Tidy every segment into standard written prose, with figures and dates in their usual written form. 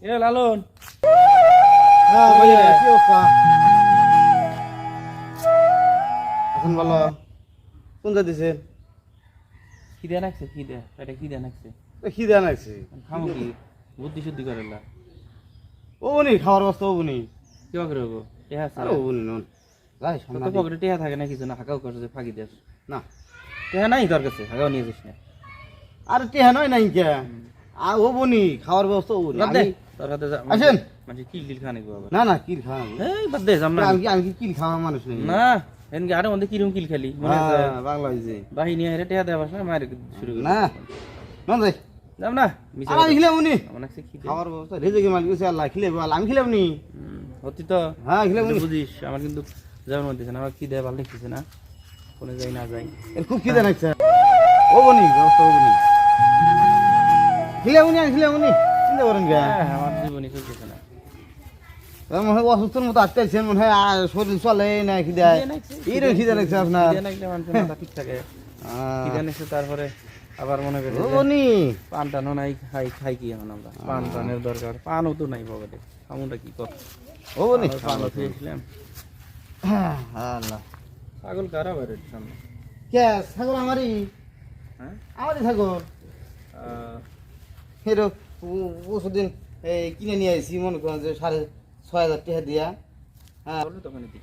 এ লালন কি অবস্থা? এখন বলো কোন দিছে? খিদে নাকছে খিদে পেটে খিদে নাকছে খিদে নাইছে খামো কি বুদ্ধি শুদ্ধি করে লা ও বনি খাওয়ার বস্তা ও বনি কি করে গো টেহা আছে ও বনি নন যাই তো সামনে পকেটে টেহা থাকে না কিছু না হাকাও করছে ফাঁকি দেস না টেহা নাই তোর কাছে হাকাও নিয়ে যাস না আরে টেহা নয় নাই কে ও বনি খাওয়ার ব্যবস্থা ও বনি বাদ দে তোর হাতে আসেন মানে কিল কিল খানে গো আবার না না কিল খাওয়া এই বাদ দে জাম না আমি কি কিল খাওয়া মানুষ নেই না এনকে আরে মধ্যে কিরম কিল খেলি মনে আছে বাংলা হইছে বাহিনী হেরে টেহা দেওয়াস না মার শুরু করে না নন যাই যাম না মিছা আমি খিলে বনি আমার কাছে খিদে খাওয়ার ব্যবস্থা রেজেকে মালিক কইছে আল্লাহ খিলে বল আমি খিলে বনি হতি তো হ্যাঁ খিলে বনি বুঝিস আমার কিন্তু যেমন হতেছে না আমার খিদে ভালো লাগতেছে না কোনো যাই না যাই এর খুব খিদে নাইছে ও বনি ব্যবস্থা ও বনি খিলে বনি আমি খিলে বনি চিন্তা করেন কে আমার জীবনই চলতেছে না মনে হয় অসুস্থর মতো আসতেছেন মনে হয় শরীর চলে না খিদে এইরকম খিদে লাগছে আপনার খিদে লাগলে মানুষের মাথা ঠিক থাকে খিদে নিচ্ছে তারপরে আবার মনে করে ও বনি পান টানও নাই খাই খাই কি এখন আমরা পান টানের দরকার পানও তো নাই পকেটে খামুটা কি কর ও বনি পানও খেয়েছিলাম আল্লাহ ছাগল কারা বাইরে সামনে কে ছাগল আমারই হ্যাঁ আমারই ছাগল হেরো ওষুধদিন এই কিনে নিয়ে আসি মনে করেন যে 6,500 টাকা দিয়া হ্যাঁ বললো তখন এটি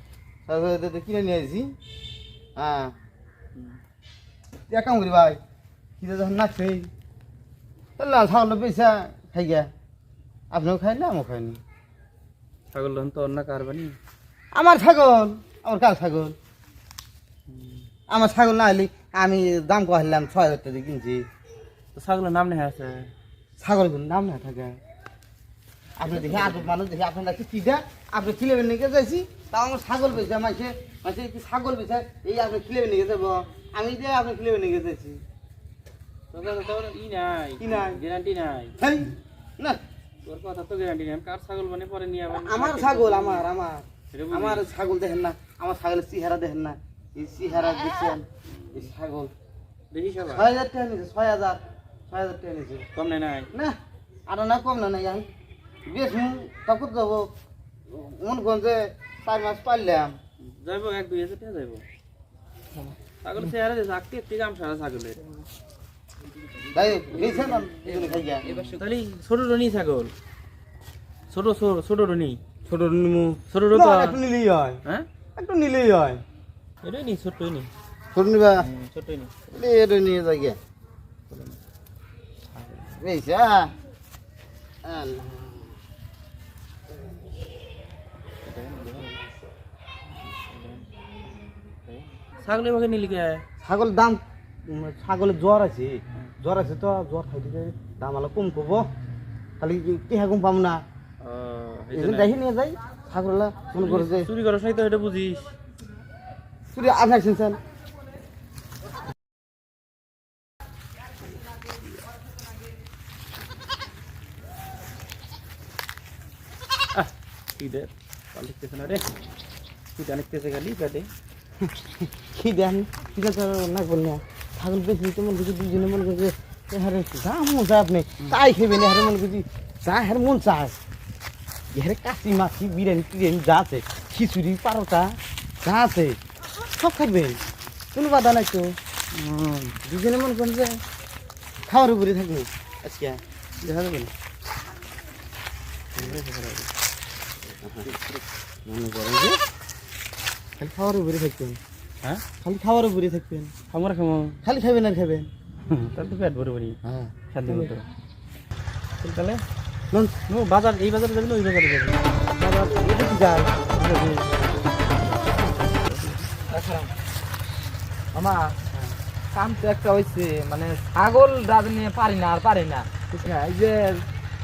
6,500 টাকা কিনে নিয়ে আসি হ্যাঁ এক কাম করি ভাই কিনে যখন নাচছে তাহলে ছাগল পয়সা খাই গিয়া আপনিও খাইলে আমিও খাইনি ছাগল তখন তো অন্য কার বানি আমার ছাগল আমার কার ছাগল আমার ছাগল না হলে আমি দাম কহিলাম 6,000 টাকা দিয়ে কিনছি তো ছাগলের নাম নেই আছে ছাগল নাম না থাকে আপনি দেখে আটক মানুষ দেখে আপনার কাছে কি দেয় আপনি খিলেবেন নিয়ে যাইছি তাও আমার ছাগল পেয়েছে মাসে মাসে কি ছাগল পেয়েছে এই আপনি খিলেবেন নিয়ে যাবো আমি দিয়ে আপনি খিলেবেন নিয়ে যাইছি তোর ই নাই কি নাই? গ্যারান্টি নাই হেই, না তোর কথা তো গ্যারান্টি নাই কার ছাগল মানে পরে নিয়ে আবার আমার ছাগল আমার এটা বুঝি। আমার ছাগল দেখেন না আমার ছাগলের চেহারা দেখেন না এই চেহারা দেখছেন এই ছাগল দেখি সবাই 6,000 টাকা নিয়েছে 6,000 টাকা নিয়েছে কম নেই নাই না আর না কম না নাই আমি বেশ তখন যাবো মনে করেন যে 4 মাস পারলাম যাইব 1-2 হাজার টাকা যাইব ছাগল চেহারা যে আঁকতে একটি দাম সারা ছাগলের তাই নিয়েছে না এগুলো খাই গিয়া তাহলে ছোট রনি ছাগল ছোট ছোট রনি ছোট নিমু ছোট রো তো একটু নিলেই হয় হ্যাঁ একটু নিলেই হয় এটাই নি ছোটই নি ছোট নিবা ছোটই নি এটা নিয়ে যাই গিয়া বেশ আল্লাহ ছাগলের ভাগে নিলি কে ছাগল দাম ছাগলের জ্বর আছে তো জ্বর খাইতে দাম আলো কম করবো খালি টেহা কম পাম না এই জন্য দেখে নিয়ে যাই ছাগল মনে করে যে চুরি করার সাথে এটা বুঝিস চুরি আপনার শুনছেন কি দে পালিতেছে না রে কি জানিতেছে খালি পেটে কি দেন ঠিক আছে না বললে ছাগল বেশি তো মনে করছি দুজনে মনে করছে হ্যাঁ যা মন চায় আপনি তাই খেবেন হ্যাঁ মনে করছি যা হ্যাঁ মন চায় হ্যাঁ কাশি মাছি বিরিয়ানি টিরিয়ানি যা আছে খিচুড়ি পারোটা যা আছে সব খাবেন কোনো বাধা নাই তো দুজনে মনে করেন যে খাওয়ার উপরে থাকবে আজকে দেখা যাবে না মনে করেন যে খালি খাওয়ার উপরে থাকবেন হ্যাঁ খালি খাওয়ার উপরে থাকবেন খামো খামো খালি খাবেন আর খাবেন তার তো পেট ভরে ভরি হ্যাঁ শান্তি মতো তাহলে লন নো বাজার এই বাজারে যাবি না ওই বাজারে যাবি বাবা এটা কি যায় মামা কাম তো একটা হয়েছে মানে ছাগল রাজ নিয়ে পারি না আর পারি না এই যে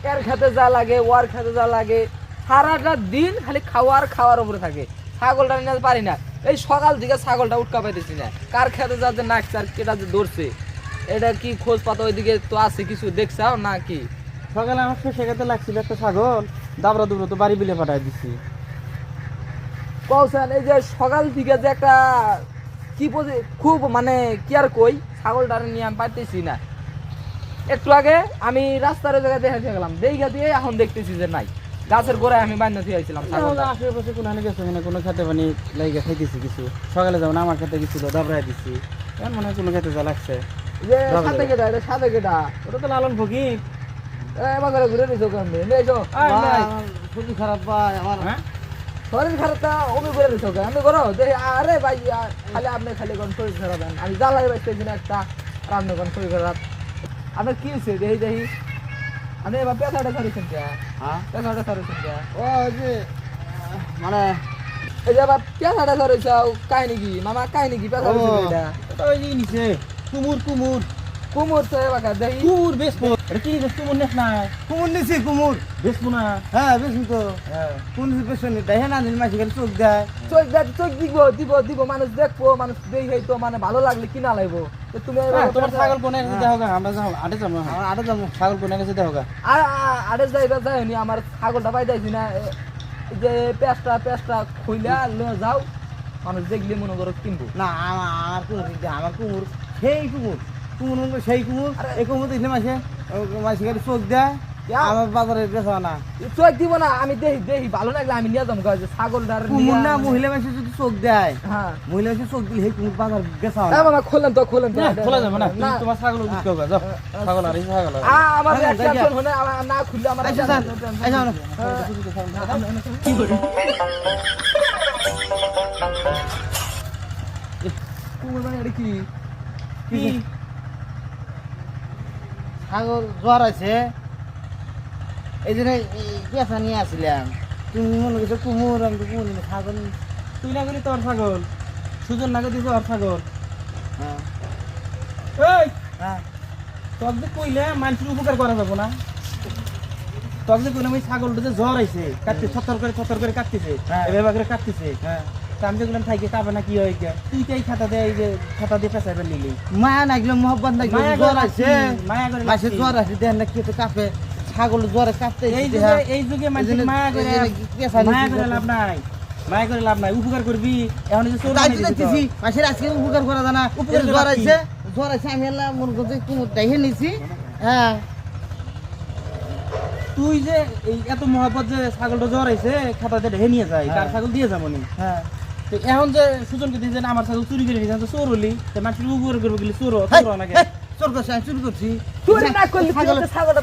এর খেতে যা লাগে ওর খেতে যা লাগে সারাটা দিন খালি খাওয়ার উপরে থাকে ছাগলটা নিয়ে পারি না এই সকাল থেকে ছাগলটা উঠকা পাইতেছি না কার খেতে যা যে নাচছে আর কেটা যে দৌড়ছে এটা কি খোঁজ পাতা ওইদিকে তো আছে কিছু দেখছাও না কি সকালে আমার শেখাতে লাগছিল একটা ছাগল দাবরা দুবরা তো বাড়ি বিলে পাঠাই দিছি কৌশল এই যে সকাল থেকে যে একটা কি খুব মানে কি আর কই ছাগলটা নিয়ে আমি পাইতেছি না একটু আগে আমি রাস্তার ওই জায়গায় দেখে গেলাম, দেখা দিয়ে এখন দেখতেছি যে নাই, গাছের গোড়ায় আমি বান্ধা দিয়ে আইছিলাম ছাগলটা। আশেপাশে কোনো হানি গেছে মানে কোনো খেতে পানি লাগিয়ে খাইতেছি কিছু, সকালে যেমন আমার খেতে গেছিল দাবড়াই দিচ্ছি, এখন মনে হয় কোনো খেতে যা লাগছে। যে সাথে কেটা, এটা সাথে কেটা, ওটা তো লালন ফকির। এবার করে ঘুরে নিছো কেমনি নিয়েছো? শরীর খারাপ ভাই আমার। হ্যাঁ শরীর খারাপটা ওমি করে নিছো কে? আমি করো দেখি, আরে ভাই খালি আপনি খালি কোন শরীর খারাপ, আমি জ্বালাই পাইতেছি না একটা, আর আপনি কোন শরীর খারাপ। আপনার কি হয়েছে দেখি দেখি, আপনি এবার পেশাটা ছাড়িয়েছেন কে? হ্যাঁ পেশাটা ছাড়িয়েছেন কে? ও যে মানে এই যে আবার পেশাটা ছাড়িয়েছে, কাহিনী কি মামা, কাহিনী কি পেশা এটা? ওটা ওই যে নিছে কুমুর কুমুর কুমোর তো এবার দেখি কুমুর বেসবো, এটা কি জিনিস কুমুর নেস না কুমুর নিছি কুমুর। বেসবো না। হ্যাঁ বেশি তো হ্যাঁ কোন পেছনে দেখে না দিন মাসি চোখ দেয়। চোখ দিব দিব দিব, মানুষ দেখবো, মানুষ দেখে তো মানে ভালো লাগলে কিনা লাগবো। তো তুমি তোমার ছাগল কোনে গেছে দেখো গা, আমরা যাও আটে যাবো, আমার আটে যাবো। ছাগল কোনে গেছে দেখো গা। আর আরে যাইবা যায়নি, আমার ছাগলটা পাই যাইছি না, এই যে পেঁচটা খুইলা লয়ে যাও, মানুষ দেখলে মনে করো কিনবো। না আমার কুমুর আমার কুমুর সেই কুমুর কুমুর মনে সেই কুমুর। এই কুমুর দেখলে মাসে মাসি খালি চোখ দেয়, আমার বাজারে বেচা না। চোখ দিব না, আমি দেখি দেখি ভালো লাগলে আমি নিয়ে যাবো ছাগলটার। কুমুর না মহিলা মাসে যদি চোখ দেয়, হ্যাঁ মহিলা মাসে চোখ দিলে সেই কুমুর বাজার বেচা না। মামা খোলেন তো খোলেন তো। না খোলা যাবে না, তুমি তোমার ছাগল বিক্রি করবে, যাও ছাগল আর এই ছাগল আর আমার হ্যাঁ, টেনশন হলে না খুললে আমার আচ্ছা স্যার আচ্ছা কি করে কুমোর মানে এটা কি কি ছাগল জ্বর আছে, এই জন্য পেঁচা নিয়ে আসছিলাম। তুমি মনে করছো কুমুর, আমি তো কুমুর ছাগল। তুই না করি তোর ছাগল, সুজন না করি তোর ছাগল। হ্যাঁ এই হ্যাঁ তোর যে কইলে মানুষের উপকার করা যাবো না, তোর যে কইলাম ওই ছাগলটা যে জ্বর আইছে কাটতে থর করে কাটতেছে, হ্যাঁ। এভাবে করে কাটতেছে, হ্যাঁ তা আমি যে কইলাম থাইকে কাবে না কি হয় গিয়া, তুই তো এই খাতা দিয়ে এই যে খাতা দিয়ে পেঁচাই ফেললি। মায়া লাগলো মোহব্বত লাগলো, মায়া জ্বর করে আছে মায়া করে মাসে লাগছি। জ্বর আছে দেন না কি তো কাঁপে, ছাগল জ্বরে কাঁপতে এই যুগে মানুষের মায়া করে লাভ নাই, মায়া করে লাভ নাই, উপকার করবি এখন এই যে চোর বানাই দিছিস দিতেছি মাসের আজকে উপকার করা জানা। উপকার উপকার করা জ্বর আছে আমি এলাম মনে করছি কুমুর দেখে নিছি। হ্যাঁ তুই যে এই এত মহাপত যে ছাগলটা জ্বর আইছে খাতা দিয়ে ঢেকে নিয়ে যায়, কার ছাগল দিয়ে যাবো নি। হ্যাঁ তো এখন যে সুজনকে দিয়ে যে আমার ছাগল চুরি করে নিয়ে তো চোর হলি, তো মানুষের উপকার করবো গেলে চোর নাকি। চোর করছি আমি চুরি করছি। চুরি না করলে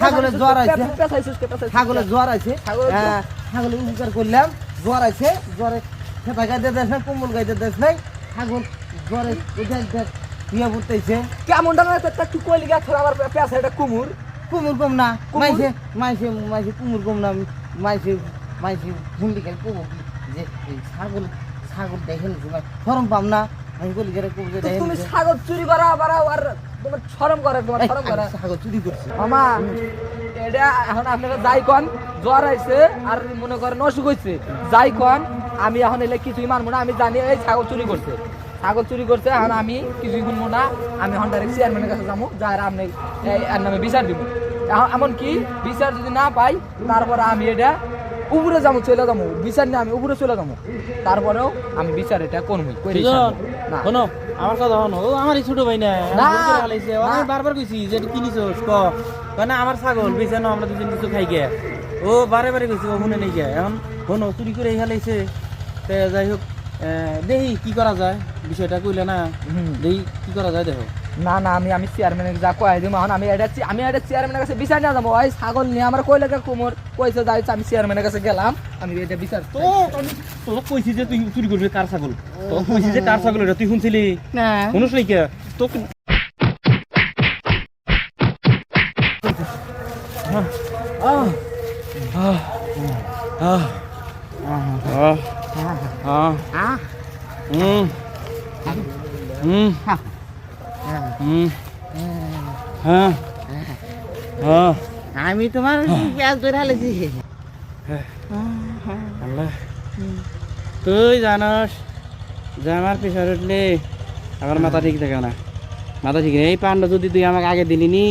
ছাগলের জ্বর আছে, পেঁচাইছিস কে পেঁচাইছিস? ছাগলের জ্বর আছে, ছাগলের জ্বর? হ্যাঁ ছাগলের উপকার করলাম, জ্বর আছে, জ্বরে খেতা গাইতে দেশ নাই, কম্বল গাইতে দেশ নাই, ছাগল জ্বরে বিয়ে পড়তেছে। কেমনটা না একটা কি কইলি গা তোর আবার পেঁচা, এটা কুমুর। কুমুর কম না, কুমুর? মাইসে মাইসে মাইসে কুমুর কম না, মাইসে মাইসে ভুন্ডি খাই কুমুর যে এই ছাগল ছাগল দেখে নিছি শরম পাম না, আমি বলি গেলে কুমুর তো দেখে তুমি নিছি। ছাগল চুরি করা আর তোমার শরম করে, তোমার শরম করে। ছাগল চুরি করছি। মামা এটা এখন আপনারা যাই কন, জ্বর আইছে আর মনে করেন অসুখ হয়েছে, যাই কন আমি এখন এলে কিছুই মানবো না, আমি জানি এই ছাগল চুরি করছে, ছাগল চুরি করছে, এখন আমি কিছুই শুনবো না, আমি এখন ডাইরেক্ট চেয়ারম্যানের কাছে যাবো, যার আপনি এর নামে বিচার দিব। এমনকি বিচার যদি না পাই তারপরে আমি এটা উপরে যাবো, চলে যাবো, বিচার নিয়ে আমি উপরে চলে যাবো, তারপরেও আমি বিচার এটা করবই। না শোনো আমার কথা শোনো, ও আমারই ছোট ভাই না, না। আমি বারবার কইছি যে এটা কিনিছস ক, না আমার ছাগল বেঁচে না, আমরা দুজন কিছু খাই গে, ও বারে বারে কইছি ও শুনে নেই গে, এখন শোনো চুরি করে হেলাইছে, যাই হোক দেখি কি করা যায়, বিষয়টা কইলে না, দেখি কি করা যায় দেখো। না না আমি চেয়ারম্যানের যা কয়ে দিব, এখন আমি এটা চেয়ারম্যানের কাছে বিচার নিয়ে যাবো, ওই ছাগল নিয়ে আমার কইলে কুমোর কইছে যাইছে, আমি চেয়ারম্যানের কাছে গেলাম, আমি এটা বিচার তো আমি তোকে কইছি যে তুই চুরি করবি কার ছাগল, তোকে কইছি যে কার ছাগল এটা তুই শুনছিলি না শুনুস নাই কে তোকে আমি তোমার পেঁয়াজ ধরে হালেছি। তুই জানস যে আমার প্রেশার উঠলে আমার মাথা ঠিক থাকে না, মাথা ঠিক নেই, এই পানটা যদি তুই আমাকে আগে দিলি নি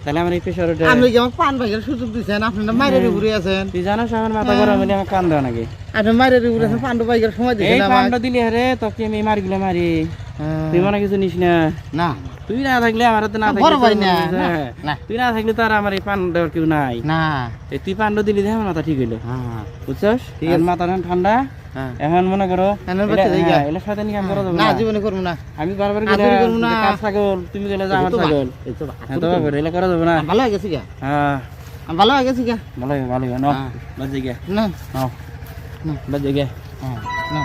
তাহলে আমার এই প্রেশার উঠে। আপনি কি আমার পান ভাগের সুযোগ দিচ্ছেন? আপনারা মায়ের উপরে আছেন, তুই জানস আমার মাথা গরম হলে আমার কান দেওয়া নাকি, আপনি মায়ের উপরে আছেন, পান্ডু ভাগের সময় এই দিচ্ছেন পানটা দিলি আরে তোকে আমি মারিগুলো মারি, তুই মনে কিছু নিস না। না তুই না থাকলে আমার হাতে না থাকলে বড় ভাই তোর না, মনে হয় যে, না, হ্যাঁ, না। তুই না থাকলে তো আর আমার এই পান দেওয়ার কেউ নাই না এই তুই পান্ড দিলি দেখে আমার মাথা ঠিক হইলো হ্যাঁ বুঝছস ঠিক আর আছে। মাথা এখন ঠান্ডা হ্যাঁ এখন মনে করো এনার বাচ্চা যাই গা। এলার সাথে নিয়ে কাম করা যাবে না না জীবনে করবো না আমি বারবার আদর গেলে করবো না। কার ছাগল তুমি গেলে যে আমার এই তো ছাগল এই তো হ্যাঁ তো বাবা এলা করা যাবে না ভালো হয়ে গেছি গা হ্যাঁ ভালো হয়ে গেছি গা ভালো ভালো ন হ্যাঁ। বাজে গে না নাও বাজে গে হ্যাঁ না